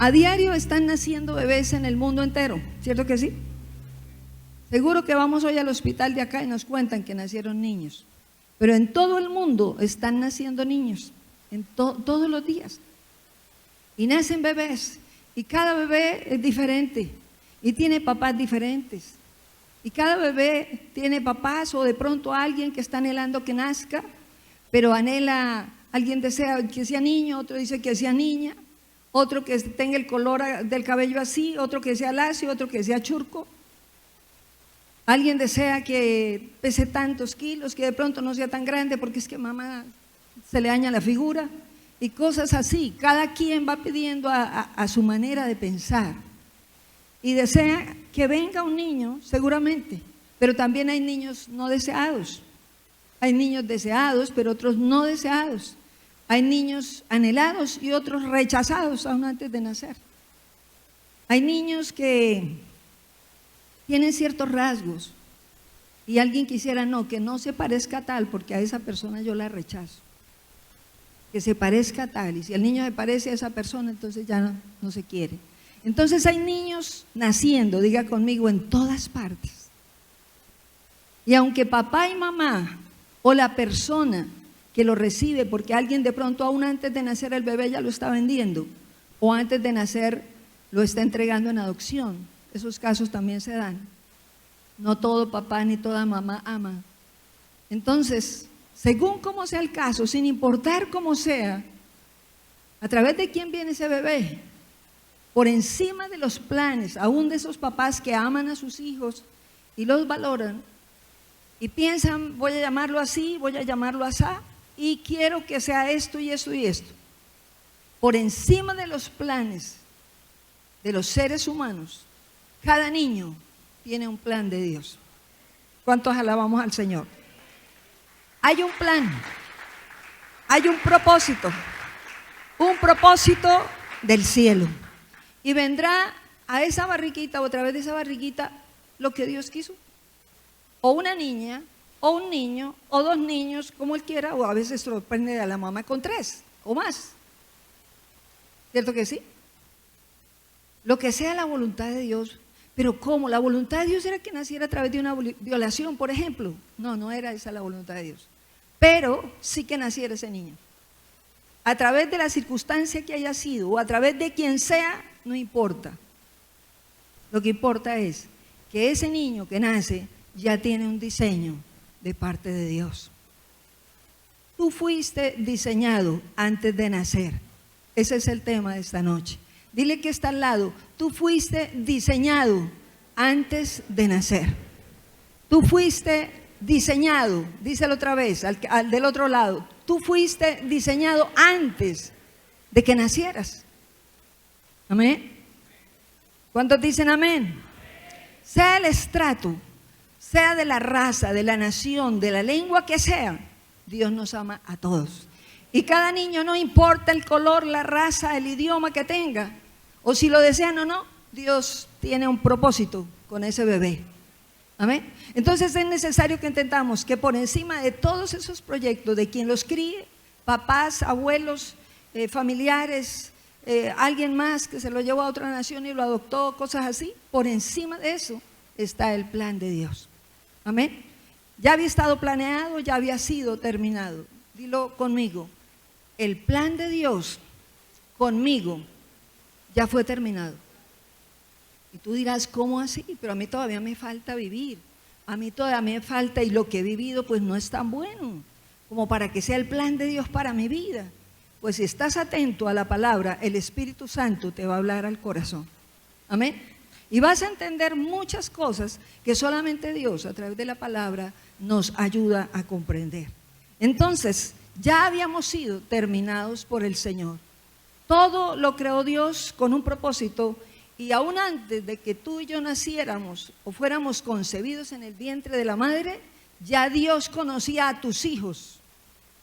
A diario están naciendo bebés en el mundo entero, ¿cierto que sí? Seguro que vamos hoy al hospital de acá y nos cuentan que nacieron niños, pero en todo el mundo están naciendo niños, todos los días. Y nacen bebés, y cada bebé es diferente, y tiene papás diferentes. Y cada bebé tiene papás o de pronto alguien que está anhelando que nazca, pero anhela, alguien desea que sea niño, otro dice que sea niña, otro que tenga el color del cabello así, otro que sea lacio, otro que sea churco. Alguien desea que pese tantos kilos, que de pronto no sea tan grande porque es que mamá se le daña la figura y cosas así. Cada quien va pidiendo a su manera de pensar y desea que venga un niño, seguramente, pero también hay niños no deseados. Hay niños deseados, pero otros no deseados. Hay niños anhelados y otros rechazados aún antes de nacer. Hay niños que tienen ciertos rasgos y alguien quisiera que no se parezca a tal porque a esa persona yo la rechazo. Que se parezca a tal, y si el niño se parece a esa persona, entonces ya no se quiere. Entonces hay niños naciendo, diga conmigo, en todas partes. Y aunque papá y mamá o la persona que lo recibe, porque alguien de pronto aún antes de nacer el bebé ya lo está vendiendo, o antes de nacer lo está entregando en adopción, esos casos también se dan. No todo papá ni toda mamá ama. Entonces, según cómo sea el caso, sin importar cómo sea, a través de quién viene ese bebé, por encima de los planes, aún de esos papás que aman a sus hijos y los valoran y piensan, voy a llamarlo así, voy a llamarlo así, y quiero que sea esto y esto y esto. Por encima de los planes de los seres humanos, cada niño tiene un plan de Dios. ¿Cuántos alabamos al Señor? Hay un plan, hay un propósito del cielo. Y vendrá a esa barriguita o a través de esa barriguita lo que Dios quiso. O una niña, o un niño, o dos niños, como él quiera, o a veces sorprende a la mamá con 3 o más. ¿Cierto que sí? Lo que sea la voluntad de Dios. Pero ¿cómo? ¿La voluntad de Dios era que naciera a través de una violación, por ejemplo? No era esa la voluntad de Dios. Pero sí que naciera ese niño. A través de la circunstancia que haya sido, o a través de quien sea, no importa. Lo que importa es que ese niño que nace ya tiene un diseño de parte de Dios. Tú fuiste diseñado antes de nacer. Ese es el tema de esta noche. Dile que está al lado, tú fuiste diseñado antes de nacer. Tú fuiste diseñado, díselo otra vez, al del otro lado. Tú fuiste diseñado antes de que nacieras. Amén. ¿Cuántos dicen amén? Sea el estrato, sea de la raza, de la nación, de la lengua que sea, Dios nos ama a todos. Y cada niño, no importa el color, la raza, el idioma que tenga, o si lo desean o no, Dios tiene un propósito con ese bebé. Amén. Entonces es necesario que entendamos que por encima de todos esos proyectos, de quien los críe, papás, abuelos, familiares, alguien más que se lo llevó a otra nación y lo adoptó, cosas así, por encima de eso está el plan de Dios. Amén. Ya había estado planeado, ya había sido terminado. Dilo conmigo, el plan de Dios conmigo ya fue terminado. Y tú dirás, ¿cómo así? Pero a mí todavía me falta vivir, a mí todavía me falta, y lo que he vivido pues no es tan bueno como para que sea el plan de Dios para mi vida. Pues si estás atento a la palabra, el Espíritu Santo te va a hablar al corazón. Amén. Y vas a entender muchas cosas que solamente Dios a través de la palabra nos ayuda a comprender. Entonces, ya habíamos sido terminados por el Señor. Todo lo creó Dios con un propósito, y aún antes de que tú y yo naciéramos o fuéramos concebidos en el vientre de la madre, ya Dios conocía a tus hijos.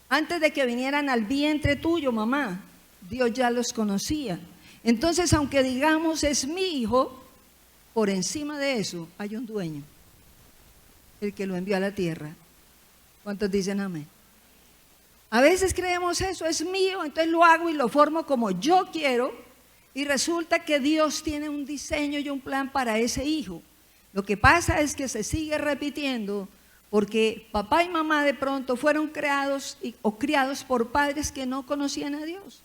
Antes de que vinieran al vientre tuyo, mamá, Dios ya los conocía. Entonces, aunque digamos es mi hijo, por encima de eso hay un dueño, el que lo envió a la tierra. ¿Cuántos dicen amén? A veces creemos eso, es mío, entonces lo hago y lo formo como yo quiero, Y resulta que Dios tiene un diseño y un plan para ese hijo. Lo que pasa es que se sigue repitiendo porque papá y mamá de pronto fueron creados o criados por padres que no conocían a Dios.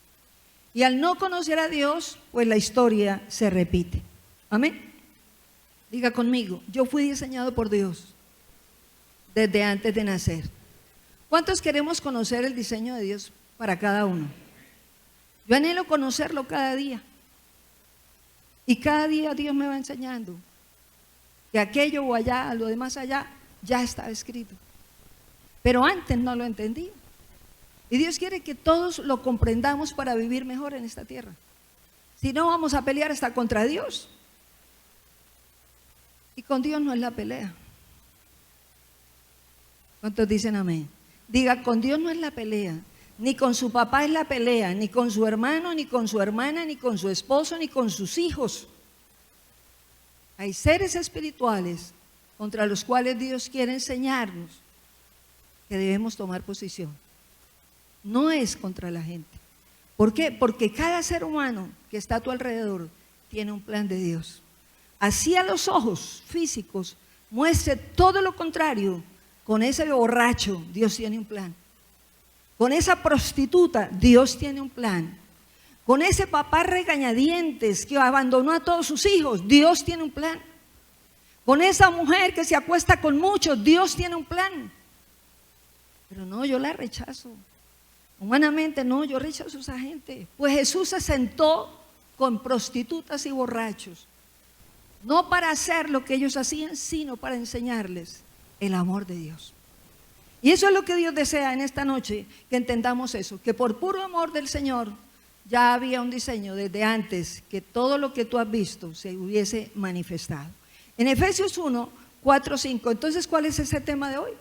Y al no conocer a Dios, pues la historia se repite. Amén. Diga conmigo, yo fui diseñado por Dios desde antes de nacer. ¿Cuántos queremos conocer el diseño de Dios para cada uno? Yo anhelo conocerlo cada día. Y cada día Dios me va enseñando que aquello o allá, lo demás allá, ya estaba escrito. Pero antes no lo entendía. Y Dios quiere que todos lo comprendamos para vivir mejor en esta tierra. Si no, vamos a pelear hasta contra Dios. Y con Dios no es la pelea. ¿Cuántos dicen amén? Diga, con Dios no es la pelea. Ni con su papá es la pelea, ni con su hermano, ni con su hermana, ni con su esposo, ni con sus hijos. Hay seres espirituales contra los cuales Dios quiere enseñarnos que debemos tomar posición. No es contra la gente. ¿Por qué? Porque cada ser humano que está a tu alrededor tiene un plan de Dios. Así a los ojos físicos muestre todo lo contrario, con ese borracho Dios tiene un plan. Con esa prostituta Dios tiene un plan. Con ese papá regañadientes que abandonó a todos sus hijos, Dios tiene un plan. Con esa mujer que se acuesta con muchos, Dios tiene un plan. Pero no, yo la rechazo. Humanamente no, yo rechazo a esa gente. Pues Jesús se sentó con prostitutas y borrachos. No para hacer lo que ellos hacían, sino para enseñarles el amor de Dios. Y eso es lo que Dios desea en esta noche, que entendamos eso, que por puro amor del Señor ya había un diseño desde antes, que todo lo que tú has visto se hubiese manifestado. En Efesios 1, 4, 5, entonces, ¿cuál es ese tema de hoy?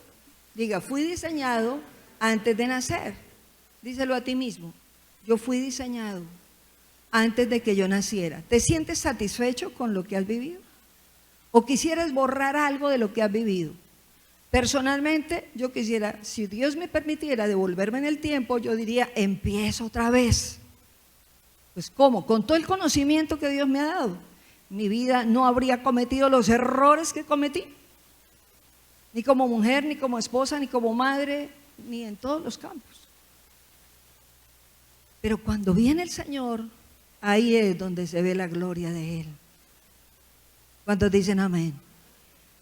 Diga, fui diseñado antes de nacer. Díselo a ti mismo, yo fui diseñado antes de que yo naciera. ¿Te sientes satisfecho con lo que has vivido? ¿O quisieras borrar algo de lo que has vivido? Personalmente, yo quisiera, si Dios me permitiera devolverme en el tiempo, yo diría, empiezo otra vez. Pues ¿cómo? Con todo el conocimiento que Dios me ha dado, mi vida no habría cometido los errores que cometí. Ni como mujer, ni como esposa, ni como madre, ni en todos los campos. Pero cuando viene el Señor, ahí es donde se ve la gloria de Él. ¿Cuántos dicen amén?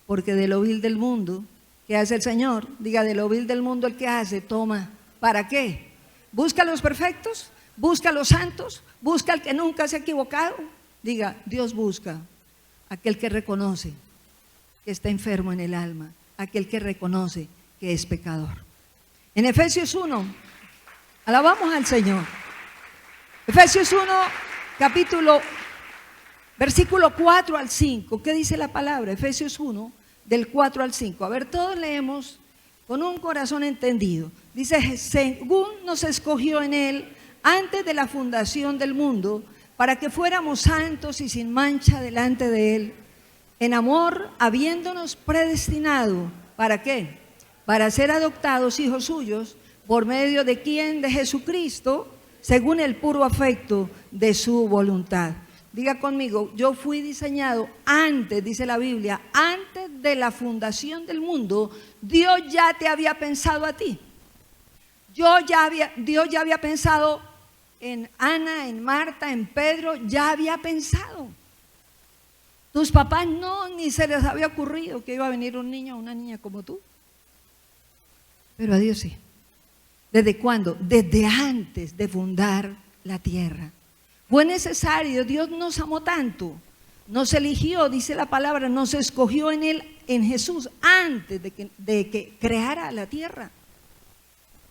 Porque de lo vil del mundo, ¿qué hace el Señor? Diga, de lo vil del mundo, ¿el que hace? Toma. ¿Para qué? ¿Busca a los perfectos? ¿Busca a los santos? ¿Busca al que nunca se ha equivocado? Diga, Dios busca a aquel que reconoce que está enfermo en el alma, aquel que reconoce que es pecador. En Efesios 1, alabamos al Señor. Efesios 1, versículo 4 al 5. ¿Qué dice la palabra? Efesios 1, del 4 al 5. A ver, todos leemos con un corazón entendido. Dice, según nos escogió en Él antes de la fundación del mundo, para que fuéramos santos y sin mancha delante de Él, en amor, habiéndonos predestinado, ¿para qué? Para ser adoptados hijos suyos, por medio de ¿quién? De Jesucristo, según el puro afecto de su voluntad. Diga conmigo, yo fui diseñado antes, dice la Biblia, antes de la fundación del mundo. Dios ya te había pensado a ti. Dios ya había pensado en Ana, en Marta, en Pedro, ya había pensado. Tus papás no, ni se les había ocurrido que iba a venir un niño o una niña como tú. Pero a Dios sí. ¿Desde cuándo? Desde antes de fundar la tierra. Fue necesario, Dios nos amó tanto, nos eligió, dice la palabra, nos escogió en Él, en Jesús, antes de que creara la tierra.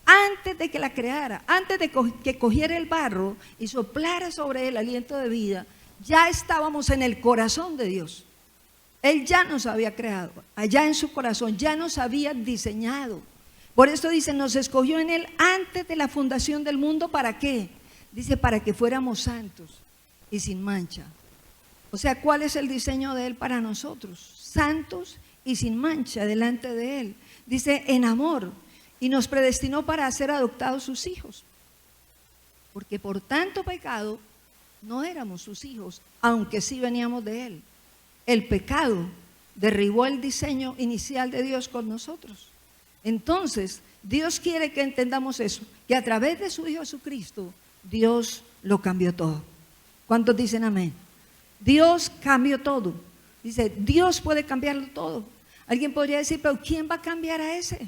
Antes de que la creara, antes de que cogiera el barro y soplara sobre él aliento de vida, ya estábamos en el corazón de Dios. Él ya nos había creado, allá en su corazón, ya nos había diseñado. Por esto dice, nos escogió en Él antes de la fundación del mundo, ¿para qué? Dice, para que fuéramos santos y sin mancha. O sea, ¿cuál es el diseño de Él para nosotros? Santos y sin mancha delante de Él. Dice, en amor. Y nos predestinó para ser adoptados sus hijos. Porque por tanto pecado no éramos sus hijos, aunque sí veníamos de Él. El pecado derribó el diseño inicial de Dios con nosotros. Entonces, Dios quiere que entendamos eso, que a través de su Hijo Jesucristo, Dios lo cambió todo. ¿Cuántos dicen amén? Dios cambió todo. Dice, Dios puede cambiarlo todo. Alguien podría decir, pero ¿quién va a cambiar a ese?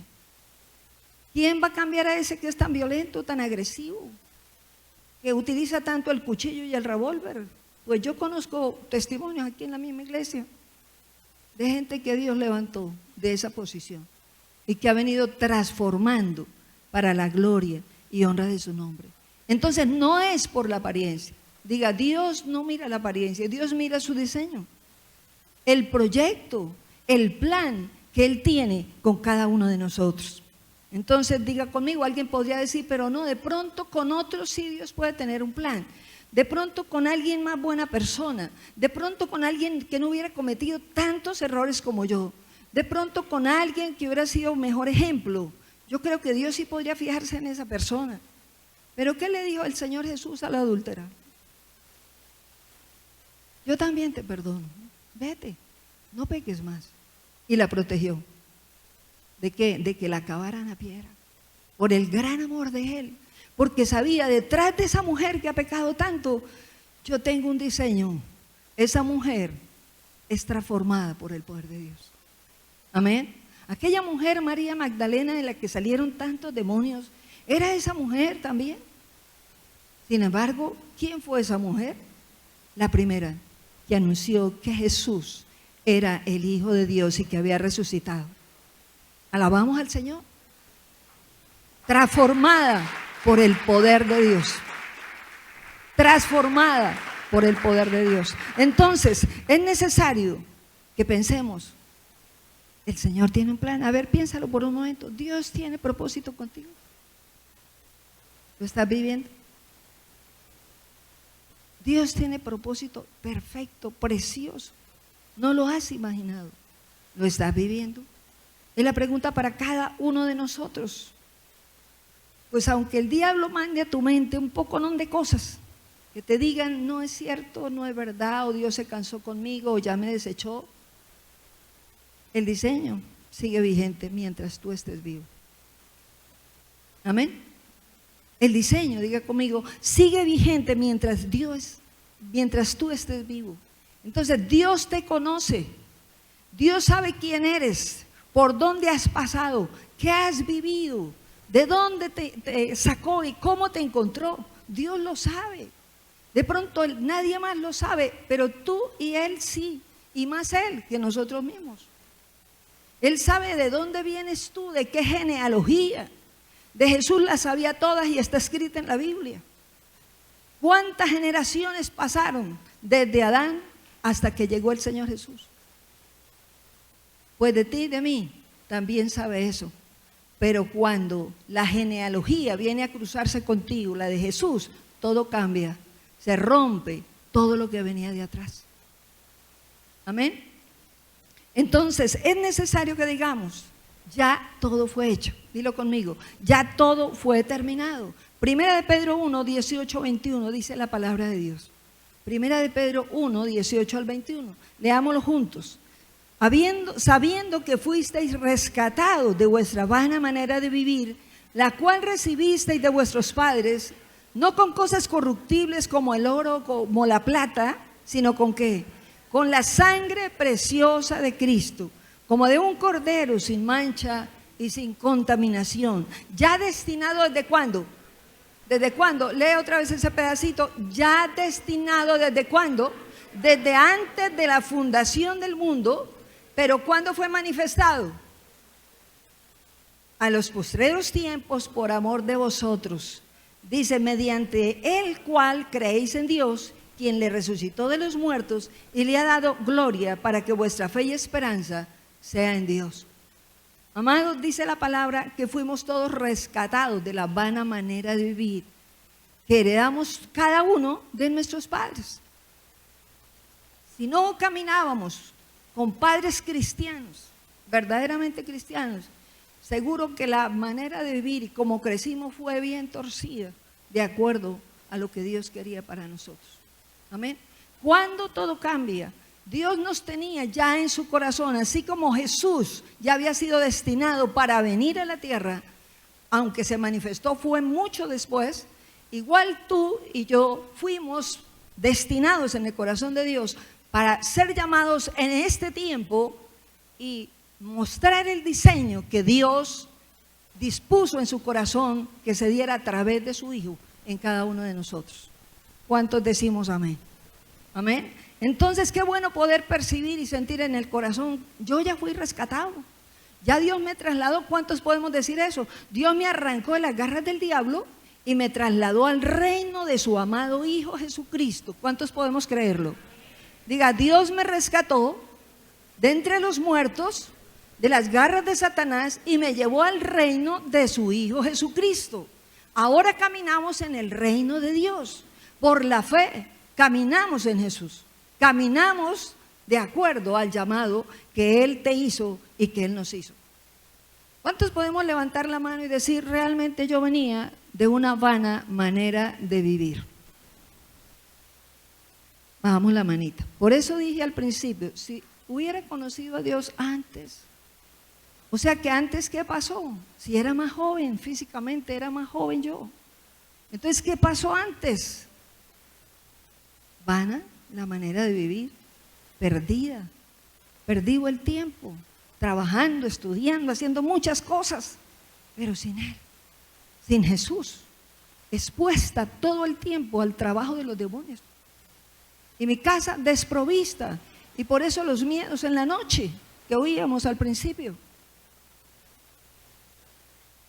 ¿Quién va a cambiar a ese que es tan violento, tan agresivo, que utiliza tanto el cuchillo y el revólver? Pues yo conozco testimonios aquí en la misma iglesia de gente que Dios levantó de esa posición y que ha venido transformando para la gloria y honra de su nombre. Entonces no es por la apariencia. Diga, Dios no mira la apariencia, Dios mira su diseño, el proyecto, el plan que Él tiene con cada uno de nosotros. Entonces diga conmigo, alguien podría decir, pero no, de pronto con otros sí Dios puede tener un plan. De pronto con alguien más buena persona, de pronto con alguien que no hubiera cometido tantos errores como yo, de pronto con alguien que hubiera sido un mejor ejemplo. Yo creo que Dios sí podría fijarse en esa persona. Pero ¿qué le dijo el Señor Jesús a la adúltera? Yo también te perdono, vete, no peques más. Y la protegió. ¿De qué? De que la acabaran a piedra, por el gran amor de Él. Porque sabía, detrás de esa mujer que ha pecado tanto, yo tengo un diseño. Esa mujer es transformada por el poder de Dios. Amén. Aquella mujer, María Magdalena, de la que salieron tantos demonios, era esa mujer también. Sin embargo, ¿quién fue esa mujer? La primera que anunció que Jesús era el Hijo de Dios y que había resucitado. Alabamos al Señor. Transformada por el poder de Dios. Transformada por el poder de Dios. Entonces, es necesario que pensemos, el Señor tiene un plan. A ver, piénsalo por un momento. Dios tiene propósito contigo. ¿Lo estás viviendo? Dios tiene propósito perfecto, precioso. No lo has imaginado. ¿Lo estás viviendo? Es la pregunta para cada uno de nosotros. Pues aunque el diablo mande a tu mente un poco de cosas que te digan, no es cierto, no es verdad, o Dios se cansó conmigo, o ya me desechó, el diseño sigue vigente mientras tú estés vivo. Amén. El diseño, diga conmigo, sigue vigente mientras tú estés vivo. Entonces Dios te conoce, Dios sabe quién eres, por dónde has pasado, qué has vivido, de dónde te sacó y cómo te encontró. Dios lo sabe. De pronto nadie más lo sabe, pero tú y Él sí, y más Él que nosotros mismos. Él sabe de dónde vienes tú, de qué genealogía. De Jesús las sabía todas y está escrita en la Biblia. ¿Cuántas generaciones pasaron desde Adán hasta que llegó el Señor Jesús? Pues de ti y de mí también sabe eso. Pero cuando la genealogía viene a cruzarse contigo, la de Jesús, todo cambia, se rompe todo lo que venía de atrás. Amén. Entonces es necesario que digamos, ya todo fue hecho. Dilo conmigo, ya todo fue terminado. Primera de Pedro 1, 18, 21 dice la palabra de Dios. Primera de Pedro 1, 18 al 21. Leámoslo juntos. Sabiendo que fuisteis rescatados de vuestra vana manera de vivir, la cual recibisteis de vuestros padres, no con cosas corruptibles como el oro, como la plata, sino con ¿qué? Con la sangre preciosa de Cristo, como de un cordero sin mancha y sin contaminación, ya destinado ¿desde cuándo? ¿Desde cuándo? Lee otra vez ese pedacito. Ya destinado ¿desde cuándo? Desde antes de la fundación del mundo. Pero ¿cuándo fue manifestado? A los postreros tiempos por amor de vosotros. Dice, mediante el cual creéis en Dios, quien le resucitó de los muertos y le ha dado gloria para que vuestra fe y esperanza sea en Dios. Amados, dice la palabra que fuimos todos rescatados de la vana manera de vivir que heredamos cada uno de nuestros padres. Si no caminábamos con padres cristianos, verdaderamente cristianos, seguro que la manera de vivir y como crecimos fue bien torcida de acuerdo a lo que Dios quería para nosotros. Amén. Cuando todo cambia, Dios nos tenía ya en su corazón, así como Jesús ya había sido destinado para venir a la tierra, aunque se manifestó fue mucho después, igual tú y yo fuimos destinados en el corazón de Dios para ser llamados en este tiempo y mostrar el diseño que Dios dispuso en su corazón que se diera a través de su Hijo en cada uno de nosotros. ¿Cuántos decimos amén? Amén. Entonces qué bueno poder percibir y sentir en el corazón, yo ya fui rescatado, ya Dios me trasladó. ¿Cuántos podemos decir eso? Dios me arrancó de las garras del diablo y me trasladó al reino de su amado Hijo Jesucristo. ¿Cuántos podemos creerlo? Diga, Dios me rescató de entre los muertos, de las garras de Satanás, y me llevó al reino de su Hijo Jesucristo. Ahora caminamos en el reino de Dios. Por la fe caminamos en Jesús. Caminamos de acuerdo al llamado que Él te hizo y que Él nos hizo. ¿Cuántos podemos levantar la mano y decir, realmente yo venía de una vana manera de vivir? Bajamos la manita. Por eso dije al principio, si hubiera conocido a Dios antes, o sea que antes, ¿qué pasó? Si era más joven, físicamente era más joven yo. Entonces, ¿qué pasó antes? Vana la manera de vivir, perdida, perdido el tiempo, trabajando, estudiando, haciendo muchas cosas, pero sin Él, sin Jesús, expuesta todo el tiempo al trabajo de los demonios. Y mi casa desprovista, y por eso los miedos en la noche que oíamos al principio.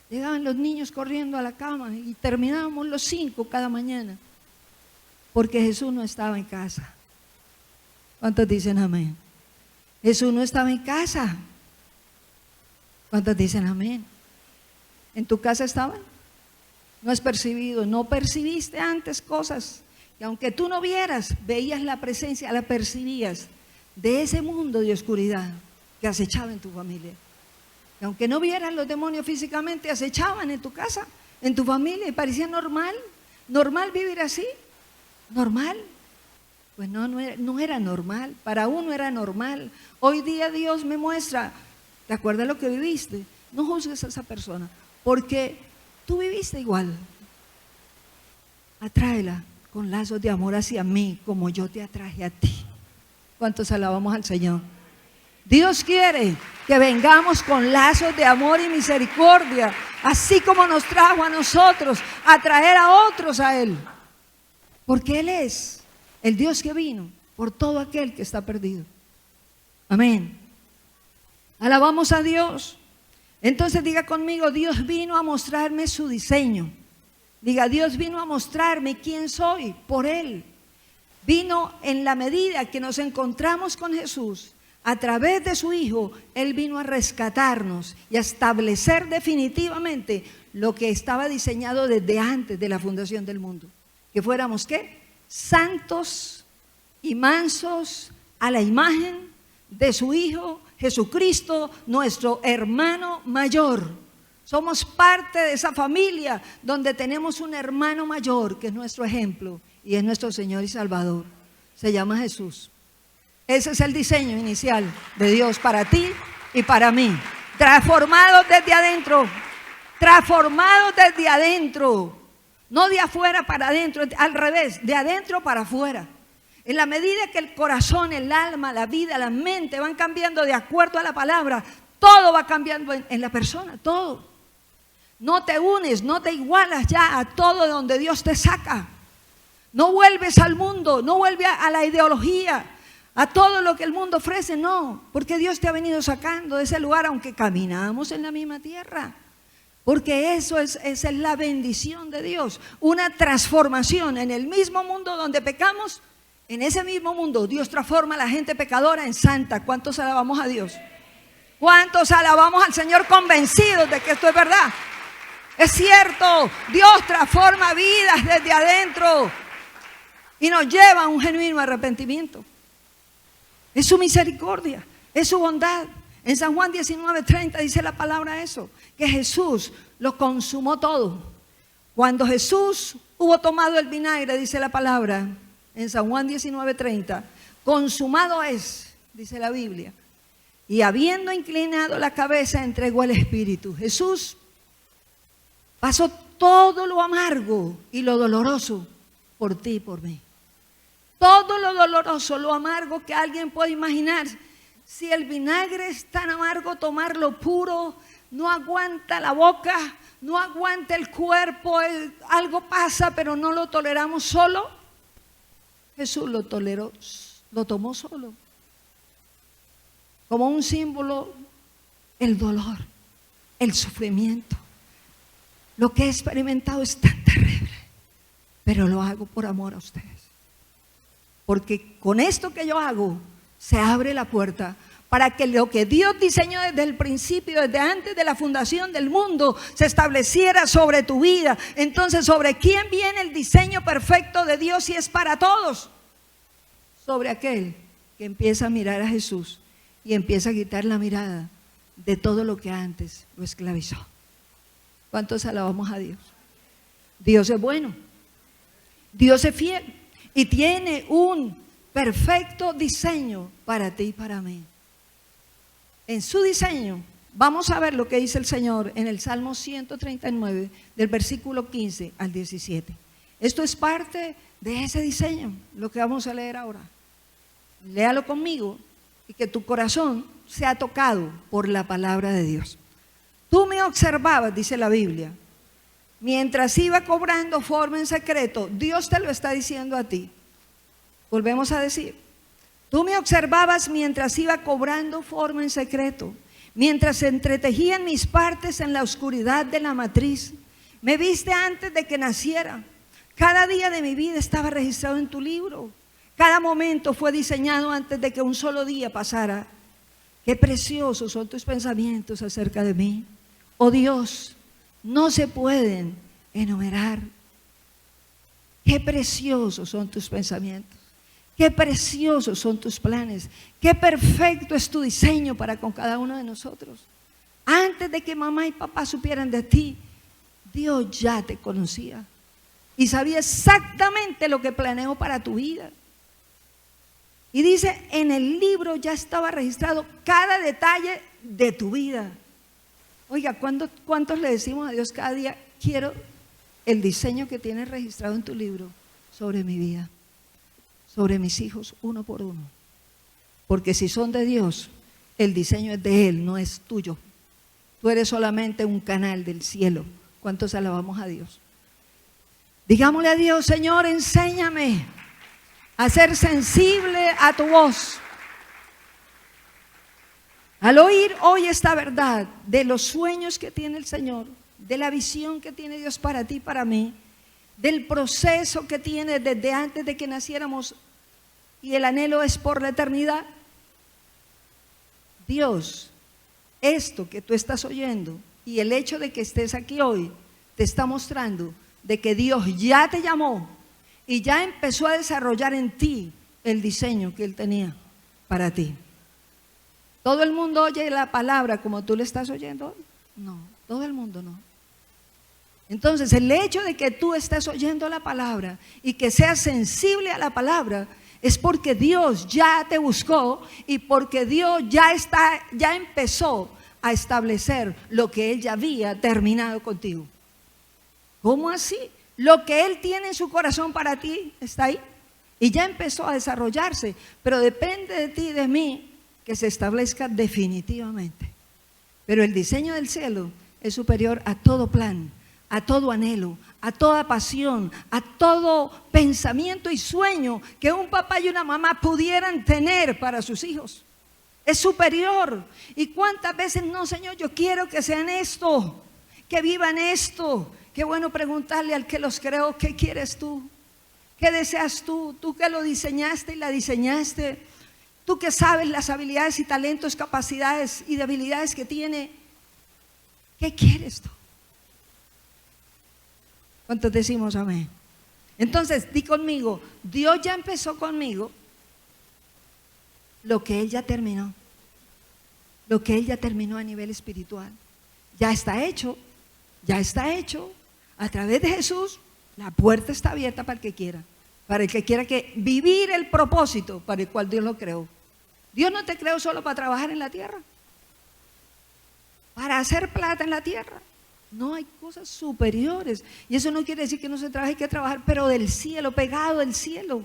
Llegaban los niños corriendo a la cama y terminábamos los 5 cada mañana, porque Jesús no estaba en casa. ¿Cuántos dicen amén? Jesús no estaba en casa. ¿Cuántos dicen amén? ¿En tu casa estaban? No has percibido, no percibiste antes cosas que aunque tú no vieras, veías la presencia, la percibías de ese mundo de oscuridad que acechaba en tu familia. Y aunque no vieras los demonios físicamente, acechaban en tu casa, en tu familia, y parecía normal vivir así, normal. Pues no era normal, para uno era normal. Hoy día Dios me muestra, ¿te acuerdas lo que viviste? No juzgues a esa persona, porque tú viviste igual. Atráela con lazos de amor hacia mí, como yo te atraje a ti. ¿Cuántos alabamos al Señor? Dios quiere que vengamos con lazos de amor y misericordia, así como nos trajo a nosotros, a traer a otros a Él. Porque Él es el Dios que vino por todo aquel que está perdido. Amén. Alabamos a Dios. Entonces diga conmigo, Dios vino a mostrarme su diseño. Diga, Dios vino a mostrarme quién soy por Él. Vino en la medida que nos encontramos con Jesús. A través de su Hijo, Él vino a rescatarnos y a establecer definitivamente lo que estaba diseñado desde antes de la fundación del mundo. Que fuéramos, ¿qué? Santos y mansos a la imagen de su Hijo Jesucristo, nuestro hermano mayor. Somos parte de esa familia donde tenemos un hermano mayor que es nuestro ejemplo y es nuestro Señor y Salvador. Se llama Jesús. Ese es el diseño inicial de Dios para ti y para mí. Transformados desde adentro. Transformados desde adentro. No de afuera para adentro, al revés, de adentro para afuera. En la medida que el corazón, el alma, la vida, la mente van cambiando de acuerdo a la palabra, todo va cambiando en la persona, todo. No te unes, no te igualas ya a todo de donde Dios te saca. No vuelves al mundo, no vuelves a la ideología, a todo lo que el mundo ofrece, no. Porque Dios te ha venido sacando de ese lugar, aunque caminamos en la misma tierra. Porque esa es la bendición de Dios. Una transformación en el mismo mundo donde pecamos. En ese mismo mundo Dios transforma a la gente pecadora en santa. ¿Cuántos alabamos a Dios? ¿Cuántos alabamos al Señor convencidos de que esto es verdad? Es cierto, Dios transforma vidas desde adentro y nos lleva a un genuino arrepentimiento. Es su misericordia, es su bondad. En San Juan 19:30 dice la palabra eso, que Jesús lo consumó todo. Cuando Jesús hubo tomado el vinagre, dice la palabra, en San Juan 19:30, consumado es, dice la Biblia, y habiendo inclinado la cabeza, entregó el Espíritu. Jesús pasó todo lo amargo y lo doloroso por ti y por mí. Todo lo doloroso, lo amargo que alguien puede imaginar. Si el vinagre es tan amargo, tomarlo puro, no aguanta la boca, no aguanta el cuerpo, algo pasa, pero no lo toleramos solo. Jesús lo toleró, lo tomó solo. Como un símbolo, el dolor, el sufrimiento. Lo que he experimentado es tan terrible, pero lo hago por amor a ustedes. Porque con esto que yo hago, se abre la puerta para que lo que Dios diseñó desde el principio, desde antes de la fundación del mundo, se estableciera sobre tu vida. Entonces, ¿sobre quién viene el diseño perfecto de Dios si es para todos? Sobre aquel que empieza a mirar a Jesús y empieza a quitar la mirada de todo lo que antes lo esclavizó. ¿Cuántos alabamos a Dios? Dios es bueno, Dios es fiel y tiene un perfecto diseño para ti y para mí. En su diseño, vamos a ver lo que dice el Señor en el Salmo 139, del versículo 15 al 17. Esto es parte de ese diseño, lo que vamos a leer ahora. Léalo conmigo y que tu corazón sea tocado por la palabra de Dios. Tú me observabas, dice la Biblia, mientras iba cobrando forma en secreto. Dios te lo está diciendo a ti. Volvemos a decir, tú me observabas mientras iba cobrando forma en secreto, mientras se entretejían mis partes en la oscuridad de la matriz. Me viste antes de que naciera. Cada día de mi vida estaba registrado en tu libro. Cada momento fue diseñado antes de que un solo día pasara. Qué preciosos son tus pensamientos acerca de mí. Oh Dios, no se pueden enumerar. Qué preciosos son tus pensamientos. Qué preciosos son tus planes. Qué perfecto es tu diseño para con cada uno de nosotros. Antes de que mamá y papá supieran de ti, Dios ya te conocía y sabía exactamente lo que planeó para tu vida. Y dice, en el libro ya estaba registrado cada detalle de tu vida. Oiga, ¿cuántos le decimos a Dios cada día, quiero el diseño que tienes registrado en tu libro sobre mi vida, sobre mis hijos, uno por uno? Porque si son de Dios, el diseño es de Él, no es tuyo. Tú eres solamente un canal del cielo. ¿Cuántos alabamos a Dios? Digámosle a Dios, Señor, enséñame a ser sensible a tu voz. Al oír hoy esta verdad de los sueños que tiene el Señor, de la visión que tiene Dios para ti y para mí, del proceso que tiene desde antes de que naciéramos y el anhelo es por la eternidad. Dios, esto que tú estás oyendo y el hecho de que estés aquí hoy te está mostrando de que Dios ya te llamó y ya empezó a desarrollar en ti el diseño que Él tenía para ti. ¿Todo el mundo oye la palabra como tú le estás oyendo hoy? No, todo el mundo no. Entonces, el hecho de que tú estés oyendo la palabra y que seas sensible a la palabra es porque Dios ya te buscó y porque Dios ya empezó a establecer lo que Él ya había terminado contigo. ¿Cómo así? Lo que Él tiene en su corazón para ti está ahí y ya empezó a desarrollarse, pero depende de ti y de mí que se establezca definitivamente. Pero el diseño del cielo es superior a todo plan, a todo anhelo, a toda pasión, a todo pensamiento y sueño que un papá y una mamá pudieran tener para sus hijos. Es superior. ¿Y cuántas veces no, Señor, yo quiero que sean esto, que vivan esto? Qué bueno preguntarle al que los creó, ¿qué quieres tú? ¿Qué deseas tú? Tú que lo diseñaste y la diseñaste. Tú que sabes las habilidades y talentos, capacidades y debilidades que tiene. ¿Qué quieres tú? ¿Cuántos decimos amén? Entonces, di conmigo, Dios ya empezó conmigo lo que Él ya terminó. Lo que Él ya terminó a nivel espiritual. Ya está hecho, ya está hecho. A través de Jesús, la puerta está abierta para el que quiera. para el que quiera vivir el propósito para el cual Dios lo creó. Dios no te creó solo para trabajar en la tierra, para hacer plata en la tierra. No, hay cosas superiores. Y eso no quiere decir que no se trabaje, hay que trabajar, pero del cielo, pegado del cielo.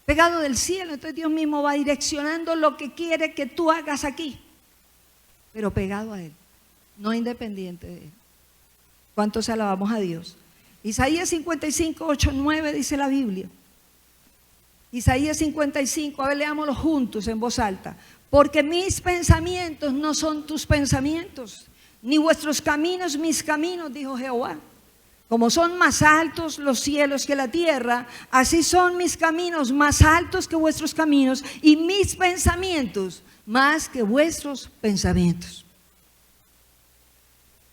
Pegado del cielo. Entonces Dios mismo va direccionando lo que quiere que tú hagas aquí, pero pegado a Él, no independiente de Él. ¿Cuántos alabamos a Dios? Isaías 55, 8, 9 dice la Biblia. Isaías 55, a ver, leámoslo juntos en voz alta. Porque mis pensamientos no son tus pensamientos, ni vuestros caminos mis caminos, dijo Jehová. Como son más altos los cielos que la tierra, así son mis caminos más altos que vuestros caminos, y mis pensamientos más que vuestros pensamientos.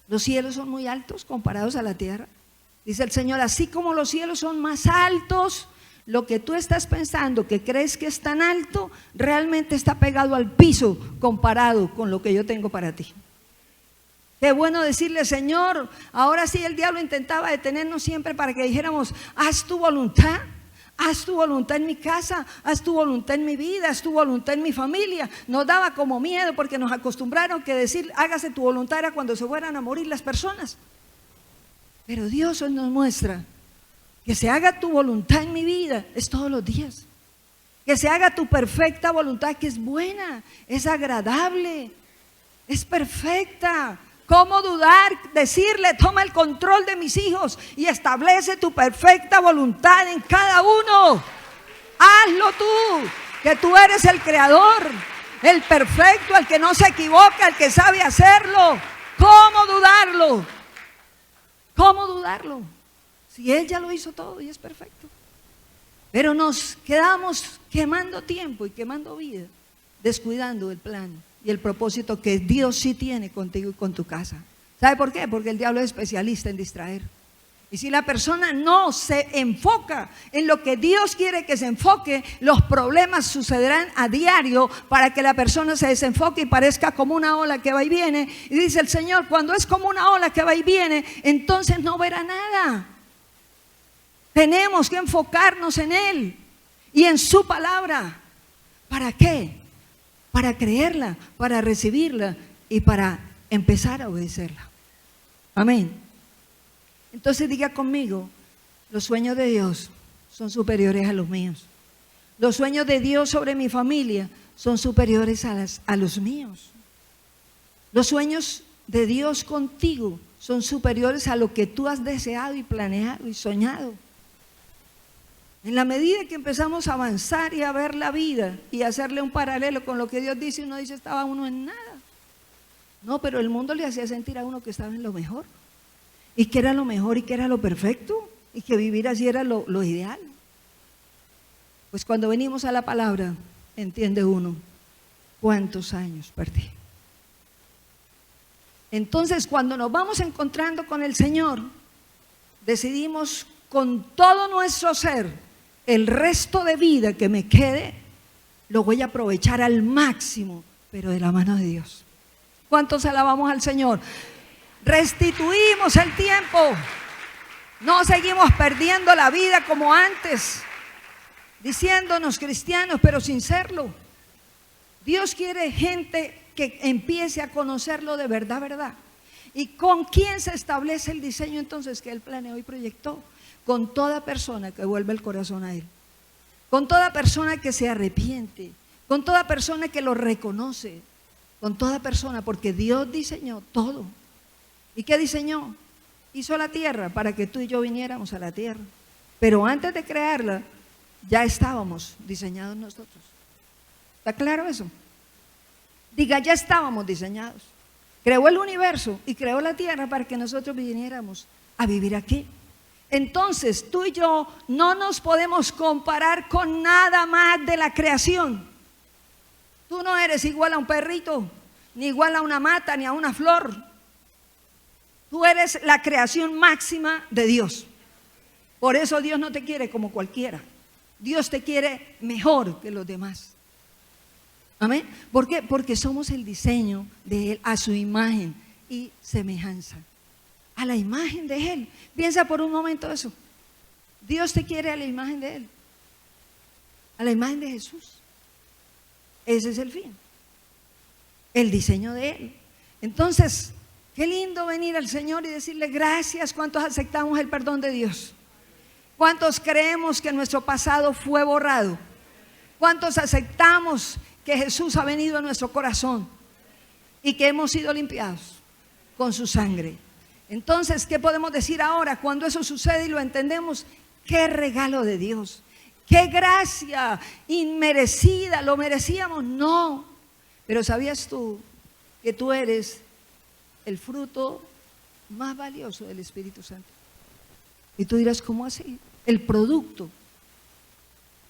Los cielos son muy altos comparados a la tierra. Dice el Señor, así como los cielos son más altos, lo que tú estás pensando, que crees que es tan alto, realmente está pegado al piso comparado con lo que yo tengo para ti. Qué bueno decirle, Señor, ahora sí el diablo intentaba detenernos siempre para que dijéramos, haz tu voluntad en mi casa, haz tu voluntad en mi vida, haz tu voluntad en mi familia. Nos daba como miedo porque nos acostumbraron que decir, hágase tu voluntad era cuando se fueran a morir las personas. Pero Dios hoy nos muestra que se haga tu voluntad en mi vida, es todos los días. Que se haga tu perfecta voluntad, que es buena, es agradable, es perfecta. ¿Cómo dudar? Decirle, toma el control de mis hijos y establece tu perfecta voluntad en cada uno. Hazlo tú, que tú eres el creador, el perfecto, el que no se equivoca, el que sabe hacerlo. ¿Cómo dudarlo? ¿Cómo dudarlo? Si Él ya lo hizo todo y es perfecto. Pero nos quedamos quemando tiempo y quemando vida, descuidando el plan y el propósito que Dios sí tiene contigo y con tu casa. ¿Sabe por qué? Porque el diablo es especialista en distraer. Y si la persona no se enfoca en lo que Dios quiere que se enfoque, los problemas sucederán a diario para que la persona se desenfoque y parezca como una ola que va y viene. Y dice el Señor, cuando es como una ola que va y viene, entonces no verá nada. Tenemos que enfocarnos en Él y en su palabra. ¿Para qué? Para creerla, para recibirla y para empezar a obedecerla. Amén. Entonces diga conmigo, los sueños de Dios son superiores a los míos. Los sueños de Dios sobre mi familia son superiores a los míos. Los sueños de Dios contigo son superiores a lo que tú has deseado y planeado y soñado. En la medida que empezamos a avanzar y a ver la vida y a hacerle un paralelo con lo que Dios dice, uno dice, estaba uno en nada. No, pero el mundo le hacía sentir a uno que estaba en lo mejor, y que era lo mejor y que era lo perfecto, y que vivir así era lo ideal. Pues cuando venimos a la palabra, entiende uno cuántos años perdí. Entonces, cuando nos vamos encontrando con el Señor, decidimos con todo nuestro ser, el resto de vida que me quede, lo voy a aprovechar al máximo, pero de la mano de Dios. ¿Cuántos alabamos al Señor? Restituimos el tiempo. No seguimos perdiendo la vida como antes, diciéndonos cristianos, pero sin serlo. Dios quiere gente que empiece a conocerlo de verdad, verdad. ¿Y con quién se establece el diseño entonces que Él planeó y proyectó? Con toda persona que vuelve el corazón a Él, con toda persona que se arrepiente, con toda persona que lo reconoce, con toda persona, porque Dios diseñó todo. ¿Y qué diseñó? Hizo la tierra para que tú y yo viniéramos a la tierra, pero antes de crearla ya estábamos diseñados nosotros. ¿Está claro eso? Diga, ya estábamos diseñados. Creó el universo y creó la tierra para que nosotros viniéramos a vivir aquí. Entonces tú y yo no nos podemos comparar con nada más de la creación. Tú no eres igual a un perrito, ni igual a una mata, ni a una flor. Tú eres la creación máxima de Dios. Por eso Dios no te quiere como cualquiera. Dios te quiere mejor que los demás. Amén. ¿Por qué? Porque somos el diseño de Él a su imagen y semejanza. A la imagen de Él. Piensa por un momento eso. Dios te quiere a la imagen de Él, a la imagen de Jesús. Ese es el fin, el diseño de Él. Entonces, qué lindo venir al Señor y decirle gracias. ¿Cuántos aceptamos el perdón de Dios? ¿Cuántos creemos que nuestro pasado fue borrado? ¿Cuántos aceptamos que Jesús ha venido a nuestro corazón y que hemos sido limpiados con su sangre? Entonces, ¿qué podemos decir ahora cuando eso sucede y lo entendemos? ¡Qué regalo de Dios! ¡Qué gracia inmerecida! ¿Lo merecíamos? No. Pero ¿sabías tú que tú eres el fruto más valioso del Espíritu Santo? Y tú dirás, ¿cómo así? El producto,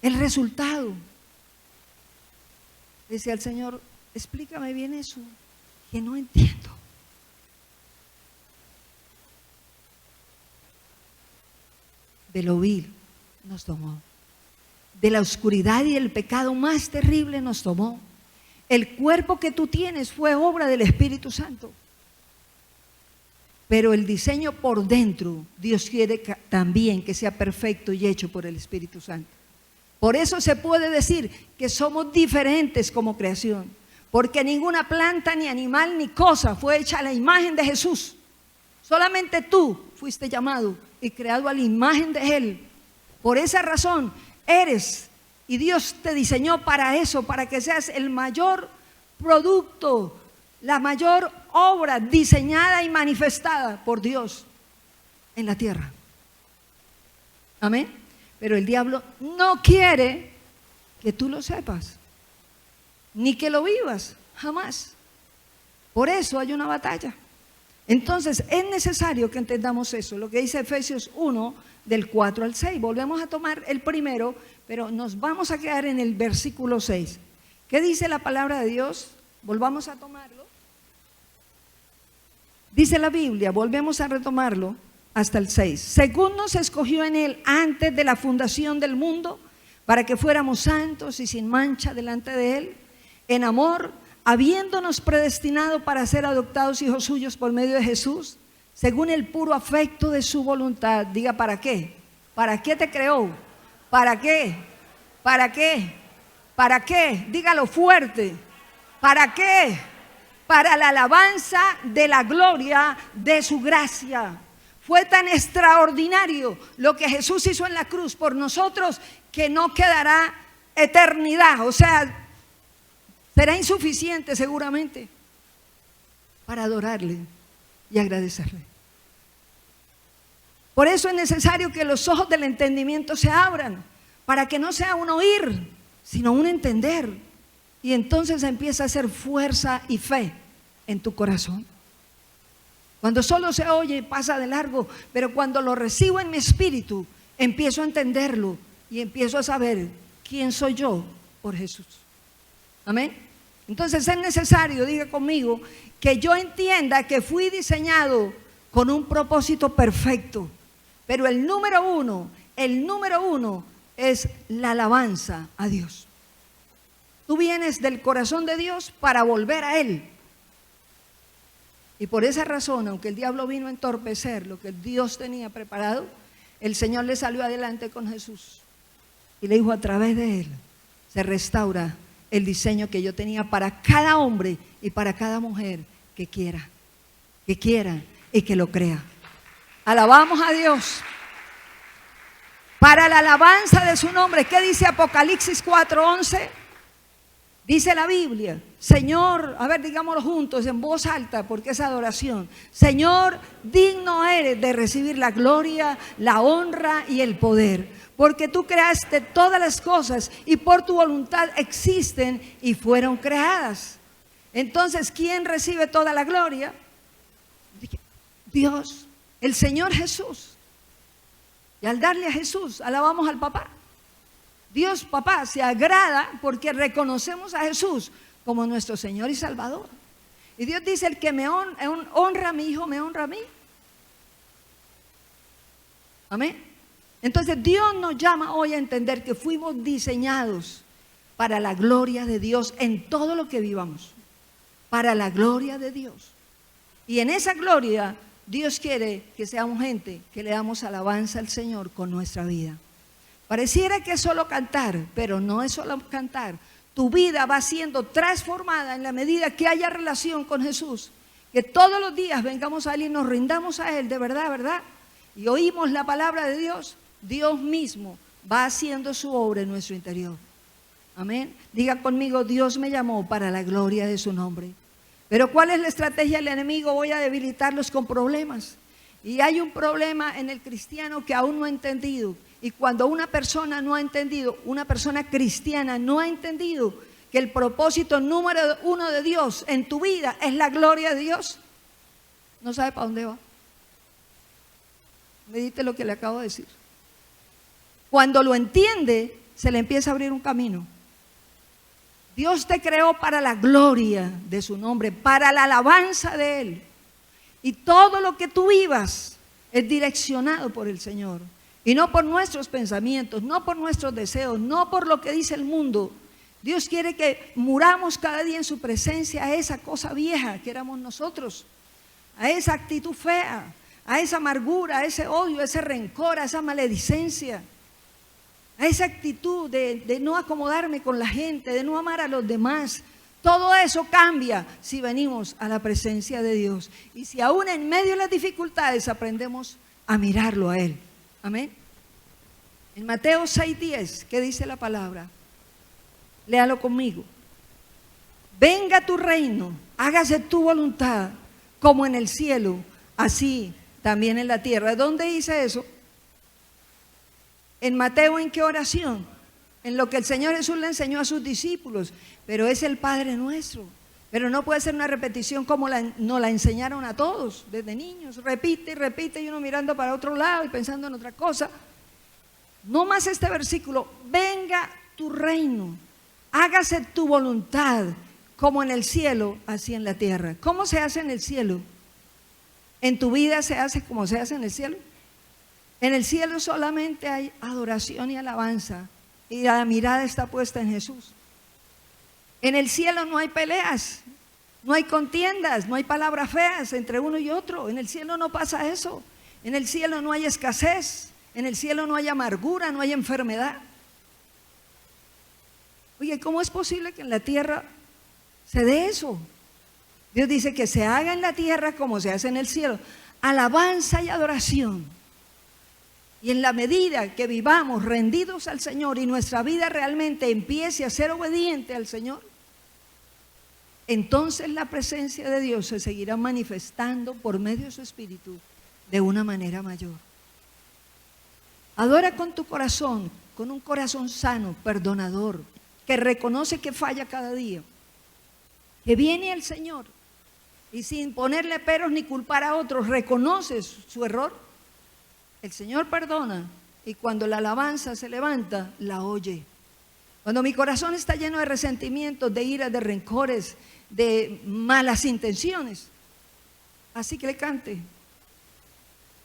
el resultado. Decía el Señor, explícame bien eso, que no entiendo. De lo vil nos tomó, de la oscuridad y el pecado más terrible nos tomó. El cuerpo que tú tienes fue obra del Espíritu Santo. Pero el diseño por dentro, Dios quiere también que sea perfecto y hecho por el Espíritu Santo. Por eso se puede decir que somos diferentes como creación, porque ninguna planta, ni animal, ni cosa fue hecha a la imagen de Jesús. Solamente tú fuiste llamado y creado a la imagen de Él. Por esa razón eres, y Dios te diseñó para eso, para que seas el mayor producto, la mayor obra diseñada y manifestada por Dios en la tierra. Amén. Pero el diablo no quiere que tú lo sepas, ni que lo vivas, jamás. Por eso hay una batalla. Entonces es necesario que entendamos eso, lo que dice Efesios 1, del 4 al 6. Volvemos a tomar el primero, pero nos vamos a quedar en el versículo 6. ¿Qué dice la palabra de Dios? Volvamos a tomarlo. Dice la Biblia, volvemos a retomarlo hasta el 6. Según nos escogió en Él antes de la fundación del mundo, para que fuéramos santos y sin mancha delante de Él, en amor, habiéndonos predestinado para ser adoptados hijos suyos por medio de Jesús, según el puro afecto de su voluntad. Diga, ¿para qué? ¿Para qué te creó? ¿Para qué? ¿Para qué? ¿Para qué? Dígalo fuerte. ¿Para qué? Para la alabanza de la gloria de su gracia. Fue tan extraordinario lo que Jesús hizo en la cruz por nosotros que no quedará eternidad. O sea, será insuficiente seguramente para adorarle y agradecerle. Por eso es necesario que los ojos del entendimiento se abran, para que no sea un oír, sino un entender. Y entonces empieza a hacer fuerza y fe en tu corazón. Cuando solo se oye, pasa de largo, pero cuando lo recibo en mi espíritu, empiezo a entenderlo y empiezo a saber quién soy yo por Jesús. Amén. Entonces es necesario, diga conmigo, que yo entienda que fui diseñado con un propósito perfecto. Pero el número uno es la alabanza a Dios. Tú vienes del corazón de Dios para volver a Él. Y por esa razón, aunque el diablo vino a entorpecer lo que Dios tenía preparado, el Señor le salió adelante con Jesús. Y le dijo, a través de Él se restaura el diseño que yo tenía para cada hombre y para cada mujer que quiera y que lo crea. Alabamos a Dios. Para la alabanza de su nombre. ¿Qué dice Apocalipsis 4:11? Dice la Biblia, Señor, a ver, digámoslo juntos en voz alta porque es adoración. Señor, digno eres de recibir la gloria, la honra y el poder, porque tú creaste todas las cosas y por tu voluntad existen y fueron creadas. Entonces, ¿quién recibe toda la gloria? Dios, el Señor Jesús. Y al darle a Jesús, alabamos al Papá. Dios Papá se agrada porque reconocemos a Jesús como nuestro Señor y Salvador. Y Dios dice, el que me honra a mi hijo, me honra a mí. Amén. Entonces Dios nos llama hoy a entender que fuimos diseñados para la gloria de Dios en todo lo que vivamos. Para la gloria de Dios. Y en esa gloria Dios quiere que seamos gente que le damos alabanza al Señor con nuestra vida. Pareciera que es solo cantar, pero no es solo cantar. Tu vida va siendo transformada en la medida que haya relación con Jesús. Que todos los días vengamos a Él y nos rindamos a Él, de verdad, ¿verdad? Y oímos la palabra de Dios. Dios mismo va haciendo su obra en nuestro interior. Amén. Diga conmigo, Dios me llamó para la gloria de su nombre. Pero ¿cuál es la estrategia del enemigo? Voy a debilitarlos con problemas. Y hay un problema en el cristiano que aún no ha entendido. Y cuando una persona no ha entendido, una persona cristiana no ha entendido que el propósito número 1 de Dios en tu vida es la gloria de Dios, no sabe para dónde va. Medite lo que le acabo de decir. Cuando lo entiende, se le empieza a abrir un camino. Dios te creó para la gloria de su nombre, para la alabanza de Él. Y todo lo que tú vivas es direccionado por el Señor. Y no por nuestros pensamientos, no por nuestros deseos, no por lo que dice el mundo. Dios quiere que muramos cada día en su presencia a esa cosa vieja que éramos nosotros, a esa actitud fea, a esa amargura, a ese odio, a ese rencor, a esa maledicencia, a esa actitud de no acomodarme con la gente, de no amar a los demás. Todo eso cambia si venimos a la presencia de Dios y si aún en medio de las dificultades aprendemos a mirarlo a Él. Amén. En Mateo 6:10, ¿qué dice la palabra? Léalo conmigo. Venga tu reino, hágase tu voluntad, como en el cielo, así también en la tierra. ¿Dónde dice eso? En Mateo, ¿en qué oración? En lo que el Señor Jesús le enseñó a sus discípulos, pero es el Padre nuestro. Pero no puede ser una repetición como nos la enseñaron a todos desde niños. Repite y repite y uno mirando para otro lado y pensando en otra cosa. No más este versículo, venga tu reino, hágase tu voluntad, como en el cielo, así en la tierra. ¿Cómo se hace en el cielo? ¿En tu vida se hace como se hace en el cielo? En el cielo solamente hay adoración y alabanza y la mirada está puesta en Jesús. En el cielo no hay peleas, no hay contiendas, no hay palabras feas entre uno y otro. En el cielo no pasa eso. En el cielo no hay escasez. En el cielo no hay amargura, no hay enfermedad. Oye, ¿cómo es posible que en la tierra se dé eso? Dios dice que se haga en la tierra como se hace en el cielo. Alabanza y adoración. Y en la medida que vivamos rendidos al Señor y nuestra vida realmente empiece a ser obediente al Señor, entonces la presencia de Dios se seguirá manifestando por medio de su Espíritu de una manera mayor. Adora con tu corazón, con un corazón sano, perdonador, que reconoce que falla cada día, que viene al Señor y sin ponerle peros ni culpar a otros, reconoce su error. El Señor perdona y cuando la alabanza se levanta, la oye. Cuando mi corazón está lleno de resentimientos, de ira, de rencores, de malas intenciones, así que le cante,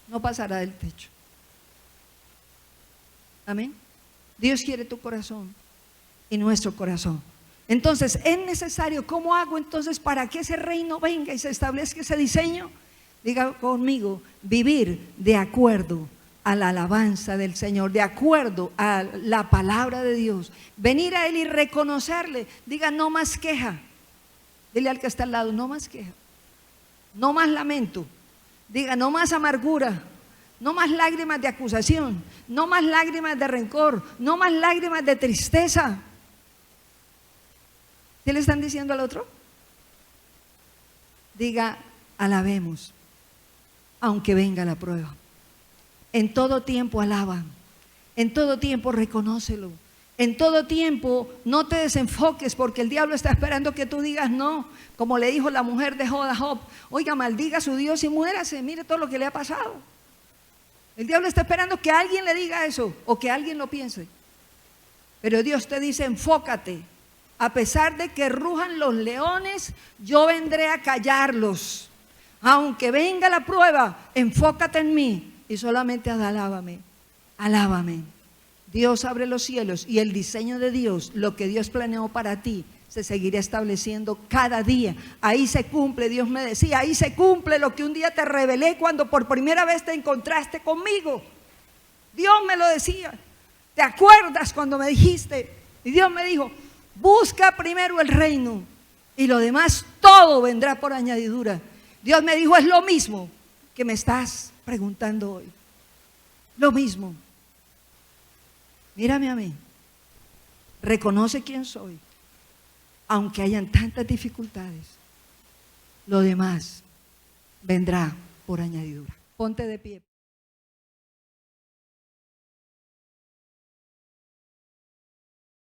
no pasará del techo. Amén. Dios quiere tu corazón y nuestro corazón. Entonces es necesario, ¿cómo hago entonces para que ese reino venga y se establezca ese diseño? Diga conmigo, vivir de acuerdo a la alabanza del Señor, de acuerdo a la palabra de Dios. Venir a Él y reconocerle. Diga, no más queja. Dile al que está al lado, no más queja. No más lamento. Diga, no más amargura. No más lágrimas de acusación. No más lágrimas de rencor. No más lágrimas de tristeza. ¿Qué le están diciendo al otro? Diga, alabemos, aunque venga la prueba. En todo tiempo alaba, en todo tiempo reconócelo, en todo tiempo no te desenfoques porque el diablo está esperando que tú digas no, como le dijo la mujer de Job, oiga, maldiga a su Dios y muérase, mire todo lo que le ha pasado. El diablo está esperando que alguien le diga eso o que alguien lo piense, pero Dios te dice, enfócate, a pesar de que rujan los leones, yo vendré a callarlos. Aunque venga la prueba, enfócate en mí y solamente alábame, alábame. Dios abre los cielos y el diseño de Dios, lo que Dios planeó para ti, se seguirá estableciendo cada día. Ahí se cumple, Dios me decía, ahí se cumple lo que un día te revelé cuando por primera vez te encontraste conmigo. Dios me lo decía. ¿Te acuerdas cuando me dijiste? Y Dios me dijo, busca primero el reino y lo demás todo vendrá por añadidura. Dios me dijo, es lo mismo que me estás preguntando hoy. Lo mismo. Mírame a mí. Reconoce quién soy. Aunque hayan tantas dificultades, lo demás vendrá por añadidura. Ponte de pie.